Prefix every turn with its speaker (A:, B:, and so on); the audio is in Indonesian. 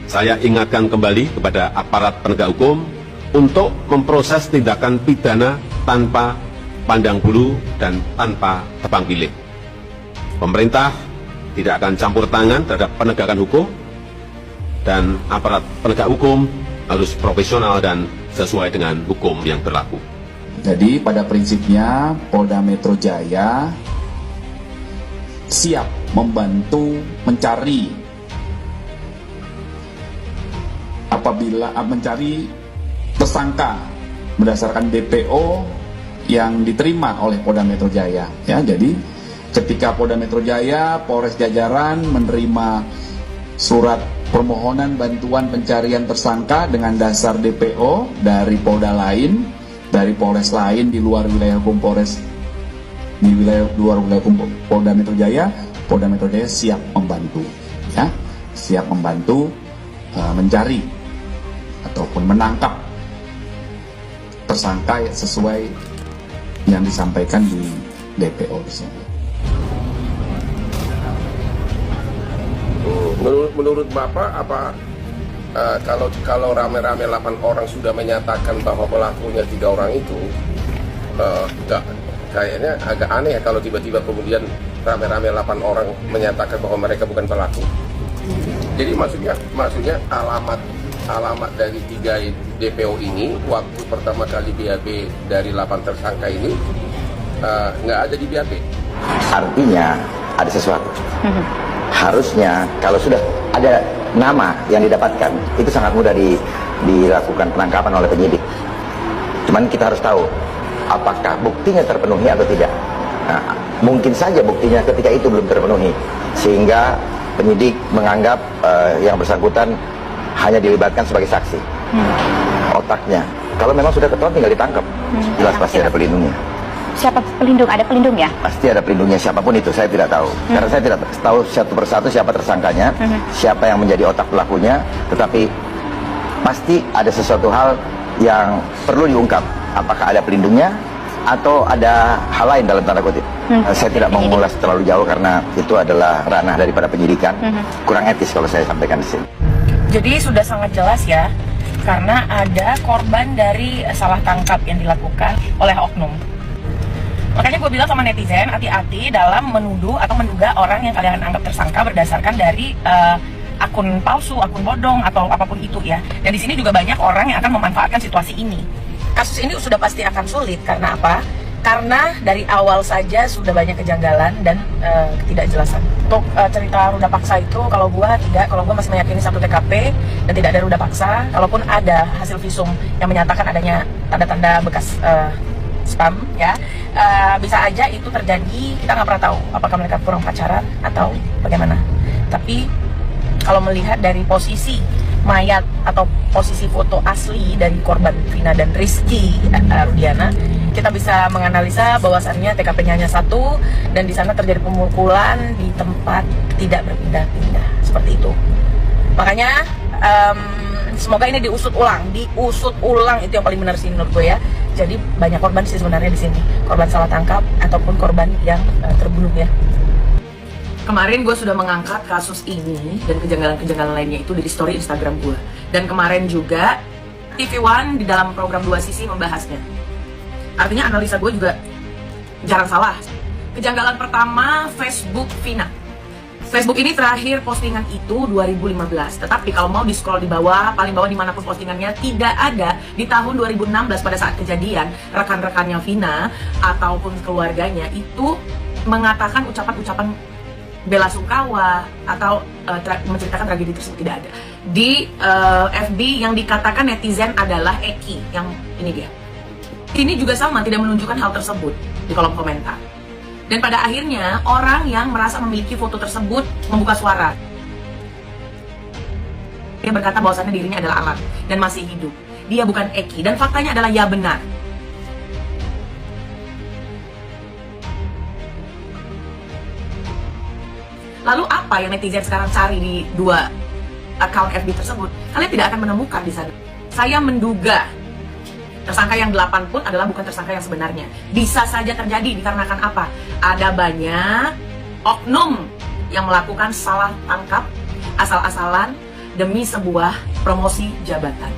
A: saya ingatkan kembali kepada aparat penegak hukum untuk memproses tindakan pidana tanpa pandang bulu dan tanpa tebang pilih. Pemerintah tidak akan campur tangan terhadap penegakan hukum, dan aparat penegak hukum harus profesional dan sesuai dengan hukum yang berlaku.
B: Jadi pada prinsipnya Polda Metro Jaya siap membantu mencari apabila mencari tersangka berdasarkan DPO yang diterima oleh Polda Metro Jaya. Ya, jadi ketika Polda Metro Jaya, Polres Jajaran menerima surat permohonan bantuan pencarian tersangka dengan dasar DPO dari Polda lain, dari Polres lain di luar wilayah hukum Polres, di luar wilayah hukum Polda Metro Jaya siap membantu, ya, siap membantu mencari ataupun menangkap tersangka sesuai yang disampaikan di DPO tersebut.
C: Menurut Bapak, apa kalau rame-rame 8 orang sudah menyatakan bahwa pelakunya 3 orang itu, kayaknya agak aneh ya kalau tiba-tiba kemudian rame-rame 8 orang menyatakan bahwa mereka bukan pelaku. Jadi maksudnya alamat dari 3 DPO ini waktu pertama kali BAB dari 8 tersangka ini nggak ada di BAB.
D: Artinya ada sesuatu. Harusnya kalau sudah ada nama yang didapatkan, itu sangat mudah dilakukan penangkapan oleh penyidik. Cuman kita harus tahu apakah buktinya terpenuhi atau tidak. Nah, mungkin saja buktinya ketika itu belum terpenuhi, sehingga penyidik menganggap yang bersangkutan hanya dilibatkan sebagai saksi. Otaknya, kalau memang sudah ketahuan tinggal ditangkap, jelas pasti ada pelindungnya.
E: Siapa pelindung? Ada pelindung ya?
D: Pasti ada pelindungnya, siapapun itu, saya tidak tahu. Karena saya tidak tahu satu persatu siapa tersangkanya, siapa yang menjadi otak pelakunya, tetapi pasti ada sesuatu hal yang perlu diungkap. Apakah ada pelindungnya atau ada hal lain dalam tanda kutip. Saya tidak mau mengulas terlalu jauh karena itu adalah ranah daripada penyidikan. Kurang etis kalau saya sampaikan di sini.
F: Jadi sudah sangat jelas ya, karena ada korban dari salah tangkap yang dilakukan oleh oknum. Makanya gue bilang sama netizen, hati-hati dalam menuduh atau menduga orang yang kalian anggap tersangka berdasarkan dari akun palsu, akun bodong, atau apapun itu ya. Dan di sini juga banyak orang yang akan memanfaatkan situasi ini. Kasus ini sudah pasti akan sulit, karena apa? Karena dari awal saja sudah banyak kejanggalan dan ketidakjelasan. Untuk cerita ruda paksa itu, kalau gue masih meyakini satu TKP dan tidak ada ruda paksa. Kalaupun ada hasil visum yang menyatakan adanya tanda-tanda bekas spam, ya, bisa aja itu terjadi. Kita nggak pernah tahu apakah mereka kurang pacaran atau bagaimana. Tapi kalau melihat dari posisi mayat atau posisi foto asli dari korban Vina dan Rizky Rudiana, kita bisa menganalisa bahwasannya TKP-nya hanya satu dan di sana terjadi pemukulan di tempat tidak berpindah-pindah seperti itu. Makanya semoga ini diusut ulang itu yang paling benar sih menurut gue ya. Jadi banyak korban sih sebenarnya di sini, korban salah tangkap ataupun korban yang terbunuh ya. Kemarin gue sudah mengangkat kasus ini dan kejanggalan-kejanggalan lainnya itu dari story Instagram gue. Dan kemarin juga TV One di dalam program 2 Sisi membahasnya. Artinya analisa gue juga jarang salah. Kejanggalan pertama, Facebook Vina. Facebook ini terakhir postingan itu 2015. Tetapi kalau mau di-scroll di bawah, paling bawah dimanapun postingannya, tidak ada di tahun 2016 pada saat kejadian. Rekan-rekannya Vina ataupun keluarganya itu mengatakan ucapan-ucapan bela sungkawa atau menceritakan tragedi tersebut, tidak ada. Di FB yang dikatakan netizen adalah Eki, yang ini dia. Ini juga sama, tidak menunjukkan hal tersebut di kolom komentar. Dan pada akhirnya orang yang merasa memiliki foto tersebut membuka suara. Dia berkata bahwasannya dirinya adalah Alan dan masih hidup. Dia bukan Eki, dan faktanya adalah ya benar. Lalu apa yang netizen sekarang cari di 2 account FB tersebut? Kalian tidak akan menemukan di sana. Saya menduga tersangka yang 8 pun adalah bukan tersangka yang sebenarnya. Bisa saja terjadi dikarenakan apa? Ada banyak oknum yang melakukan salah tangkap asal-asalan demi sebuah promosi jabatan.